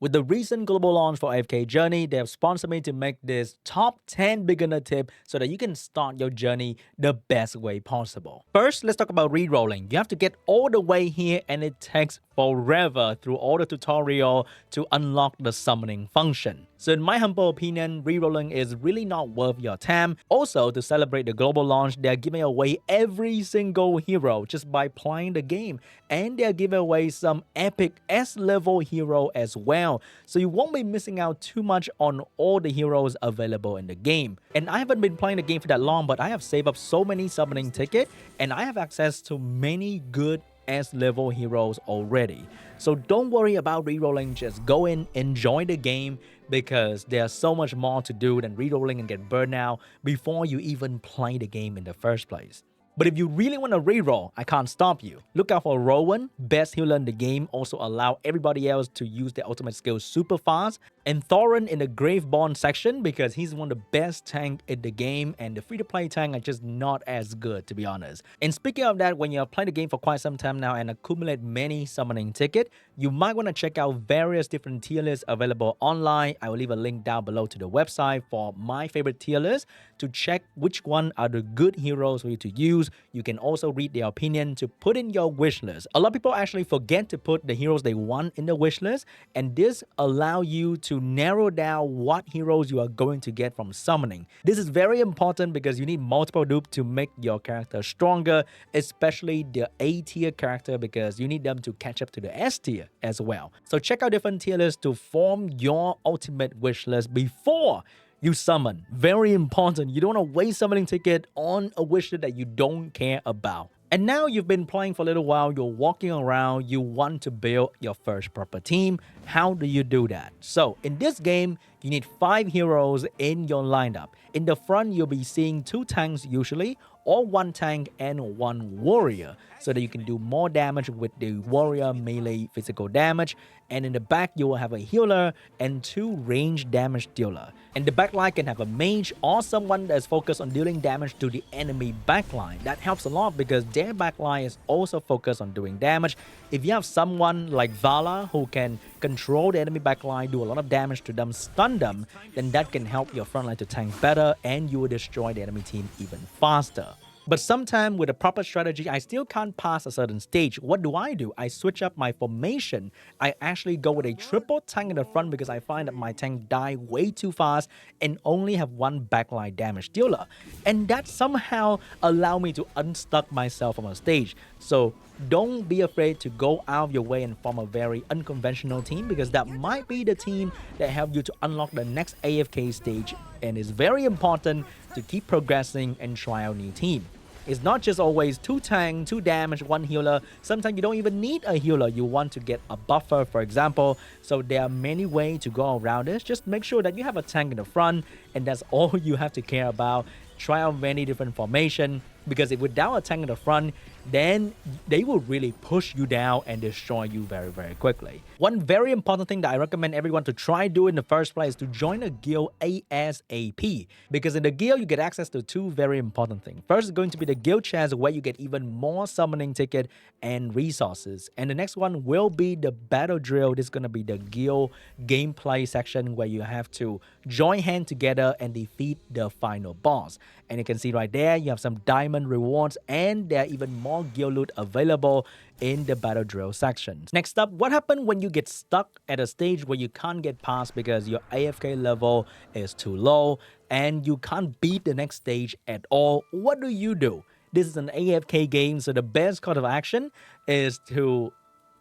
With the recent global launch for AFK Journey, they have sponsored me to make this top 10 beginner tip so that you can start your journey the best way possible. First, let's talk about rerolling. You have to get all the way here and it takes forever through all the tutorial to unlock the summoning function. So in my humble opinion, rerolling is really not worth your time. Also, to celebrate the global launch, they are giving away every single hero just by playing the game. And they are giving away some epic S-level hero as well. So you won't be missing out too much on all the heroes available in the game. And I haven't been playing the game for that long, but I have saved up so many summoning tickets and I have access to many good S-level heroes already. So don't worry about rerolling, just go in, enjoy the game, because there's so much more to do than rerolling and get burned out before you even play the game in the first place. But if you really want to reroll, I can't stop you. Look out for Rowan, best healer in the game, also allow everybody else to use their ultimate skills super fast. And Thorin in the Graveborn section because he's one of the best tank in the game and the free-to-play tank are just not as good, to be honest. And speaking of that, when you're playing the game for quite some time now and accumulate many summoning tickets, you might want to check out various different tier lists available online. I will leave a link down below to the website for my favorite tier list to check which one are the good heroes for you to use. You can also read their opinion to put in your wish list. A lot of people actually forget to put the heroes they want in the wish list, and this allows you to narrow down what heroes you are going to get from summoning. This is very important because you need multiple dupes to make your character stronger, especially the A tier character because you need them to catch up to the S tier as well. So check out different tier lists to form your ultimate wish list before you summon. Very important. You don't want to waste summoning ticket on a wish list that you don't care about. And now you've been playing for a little while, you're walking around, you want to build your first proper team. How do you do that? So in this game, you need 5 heroes in your lineup. In the front, you'll be seeing 2 tanks usually, or 1 tank and 1 warrior, so that you can do more damage with the warrior melee physical damage. And in the back, you will have a healer and 2 range damage dealer. And the backline can have a mage or someone that's focused on dealing damage to the enemy backline. That helps a lot because their backline is also focused on doing damage. If you have someone like Vala who can control the enemy backline, do a lot of damage to them, stun them, then that can help your frontline to tank better and you will destroy the enemy team even faster. But sometimes with a proper strategy, I still can't pass a certain stage. What do? I switch up my formation. I actually go with a triple tank in the front because I find that my tank die way too fast and only have 1 backline damage dealer. And that somehow allow me to unstuck myself on a stage. So don't be afraid to go out of your way and form a very unconventional team because that might be the team that help you to unlock the next AFK stage. And it's very important to keep progressing and try out new team. It's not just always 2 tank, 2 damage, 1 healer. Sometimes you don't even need a healer. You want to get a buffer, for example. So there are many ways to go around this. Just make sure that you have a tank in the front and that's all you have to care about. Try out many different formations because if without a tank in the front, then they will really push you down and destroy you very, very quickly. One very important thing that I recommend everyone to try do in the first place is to join a guild ASAP. Because in the guild, you get access to 2 very important things. First is going to be the guild chest where you get even more summoning ticket and resources. And the next one will be the battle drill. This is going to be the guild gameplay section where you have to join hands together and defeat the final boss. And you can see right there, you have some diamond rewards and there are even more guild loot available in the battle drill section. Next up, what happens when you get stuck at a stage where you can't get past because your AFK level is too low and you can't beat the next stage at all? What do? This is an AFK game, so the best course of action is to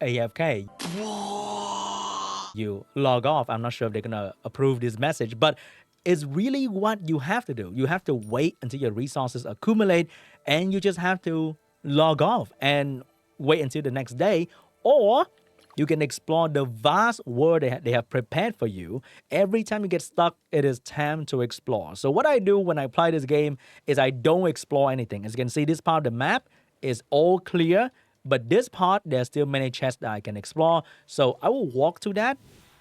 AFK. You log off. I'm not sure if they're gonna approve this message, but it's really what you have to do. You have to wait until your resources accumulate and you just have to log off and wait until the next day, or you can explore the vast world they have prepared for you. Every time you get stuck, it is time to explore. So what I do when I play this game is I don't explore anything. As you can see, this part of the map is all clear, but this part, there's still many chests that I can explore. So I will walk to that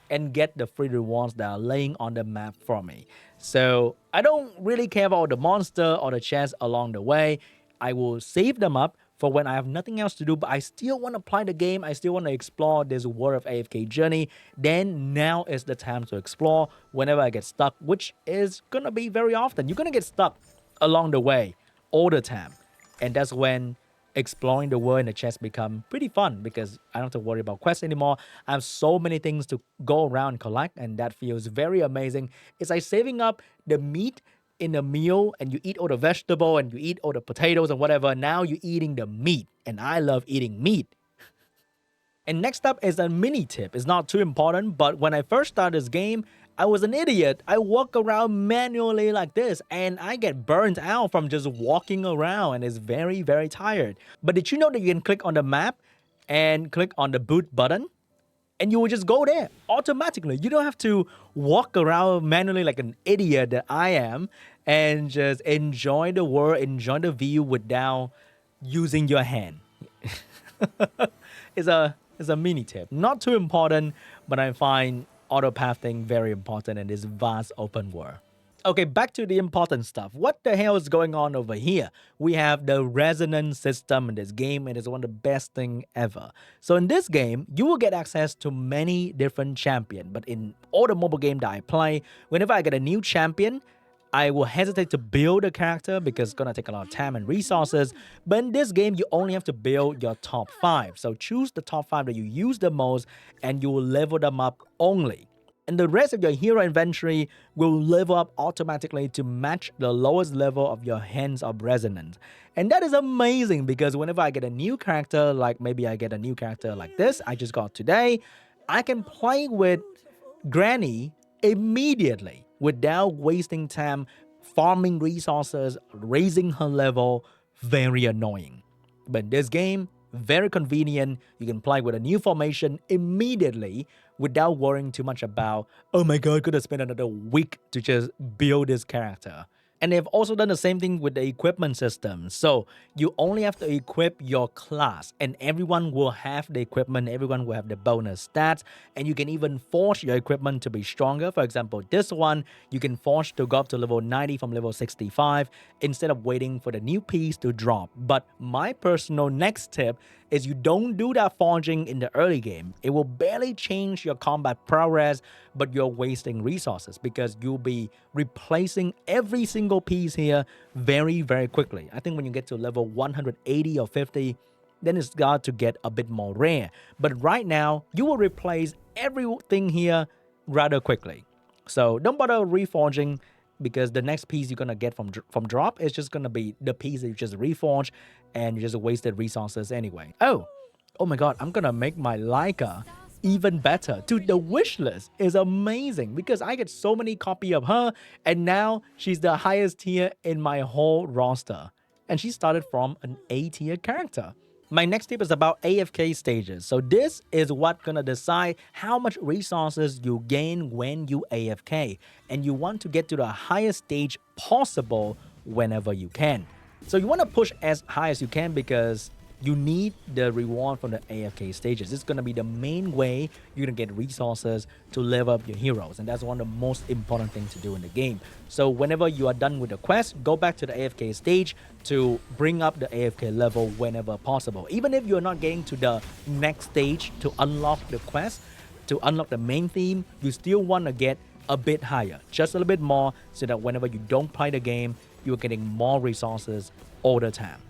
and get the free rewards that are laying on the map for me. So I don't really care about the monster or the chests along the way. I will save them up for when I have nothing else to do, but I still want to play the game, I still want to explore this world of AFK Journey, then now is the time to explore whenever I get stuck, which is gonna be very often. You're gonna get stuck along the way all the time. And that's when exploring the world in the chest become pretty fun because I don't have to worry about quests anymore. I have so many things to go around and collect, and that feels very amazing. It's like saving up the meat in a meal, and you eat all the vegetable and you eat all the potatoes and whatever. Now you're eating the meat, and I love eating meat. And next up is a mini tip. It's not too important, but when I first started this game, I was an idiot. I walk around manually like this, and I get burnt out from just walking around, and it's very, very tired. But did you know that you can click on the map and click on the boot button, and you will just go there automatically? You don't have to walk around manually like an idiot that I am and just enjoy the world, enjoy the view without using your hand. It's a mini tip. Not too important, but I find auto pathing very important in this vast open world. Okay, back to the important stuff. What the hell is going on over here? We have the resonance system in this game, and it's one of the best thing ever. So in this game, you will get access to many different champions, but in all the mobile game that I play, whenever I get a new champion, I will hesitate to build a character because it's gonna take a lot of time and resources. But in this game, you only have to build your top 5. So choose the top 5 that you use the most, and you will level them up only. And the rest of your hero inventory will level up automatically to match the lowest level of your Hands of Resonance. And that is amazing because whenever I get a new character, like maybe I get a new character like this I just got today, I can play with Granny immediately without wasting time farming resources, raising her level. Very annoying. But in this game, very convenient. You can play with a new formation immediately without worrying too much about, oh my god, could I spend another week to just build this character? And they've also done the same thing with the equipment system. So you only have to equip your class, and everyone will have the equipment, everyone will have the bonus stats, and you can even force your equipment to be stronger. For example, this one, you can force to go up to level 90 from level 65 instead of waiting for the new piece to drop. But my personal next tip is you don't do that forging in the early game. It will barely change your combat progress, but you're wasting resources because you'll be replacing every single piece here very, very quickly. I think when you get to level 180 or 50, then it's got to get a bit more rare. But right now, you will replace everything here rather quickly. So don't bother reforging, because the next piece you're gonna get from drop is just gonna be the piece that you just reforged, and you just wasted resources anyway. Oh my god, I'm gonna make my Leica even better. Dude, the wish list is amazing because I get so many copies of her, and now she's the highest tier in my whole roster. And she started from an A tier character. My next tip is about AFK stages. So this is what's gonna decide how much resources you gain when you AFK. And you want to get to the highest stage possible whenever you can. So you want to push as high as you can because you need the reward from the AFK stages. It's going to be the main way you're going to get resources to level up your heroes. And that's one of the most important things to do in the game. So whenever you are done with the quest, go back to the AFK stage to bring up the AFK level whenever possible. Even if you're not getting to the next stage to unlock the quest, to unlock the main theme, you still want to get a bit higher, just a little bit more, so that whenever you don't play the game, you're getting more resources all the time.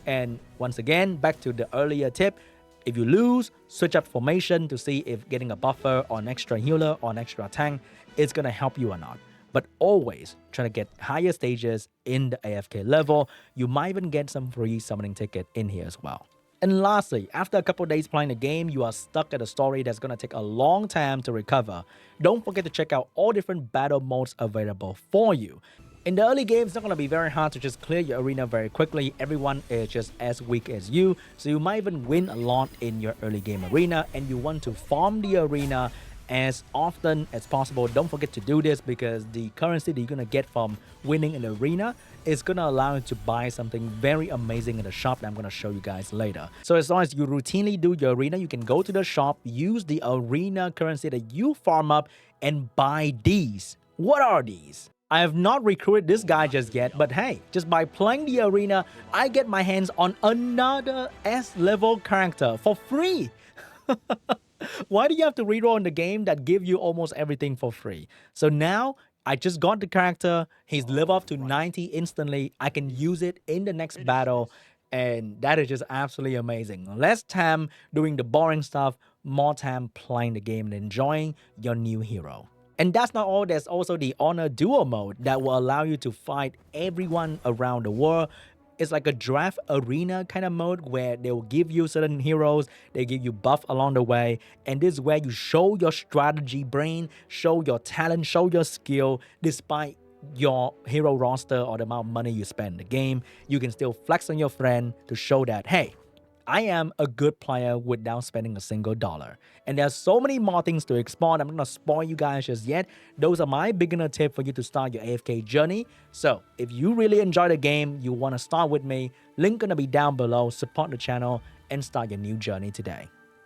And once again, back to the earlier tip, if you lose, switch up formation to see if getting a buffer or an extra healer or an extra tank is going to help you or not. But always try to get higher stages in the AFK level. You might even get some free summoning ticket in here as well. And lastly, after a couple days playing the game, you are stuck at a story that's going to take a long time to recover. Don't forget to check out all different battle modes available for you. In the early game, it's not going to be very hard to just clear your arena very quickly. Everyone is just as weak as you, so you might even win a lot in your early game arena, and you want to farm the arena as often as possible. Don't forget to do this because the currency that you're going to get from winning an arena is going to allow you to buy something very amazing in the shop that I'm going to show you guys later. So as long as you routinely do your arena, you can go to the shop, use the arena currency that you farm up, and buy these. What are these? I have not recruited this guy just yet, but hey, just by playing the arena, I get my hands on another S-level character for free. Why do you have to reroll in the game that give you almost everything for free? So now I just got the character. He's level up to 90 instantly. I can use it in the next battle. And that is just absolutely amazing. Less time doing the boring stuff, more time playing the game and enjoying your new hero. And that's not all. There's also the Honor Duo mode that will allow you to fight everyone around the world. It's like a draft arena kind of mode where they will give you certain heroes, they give you buff along the way, and this is where you show your strategy brain, show your talent, show your skill. Despite your hero roster or the amount of money you spend in the game, you can still flex on your friend to show that, hey, I am a good player without spending a single dollar. And there's so many more things to explore. I'm not gonna spoil you guys just yet. Those are my beginner tips for you to start your AFK journey. So if you really enjoy the game, you wanna start with me, link gonna be down below, support the channel, and start your new journey today.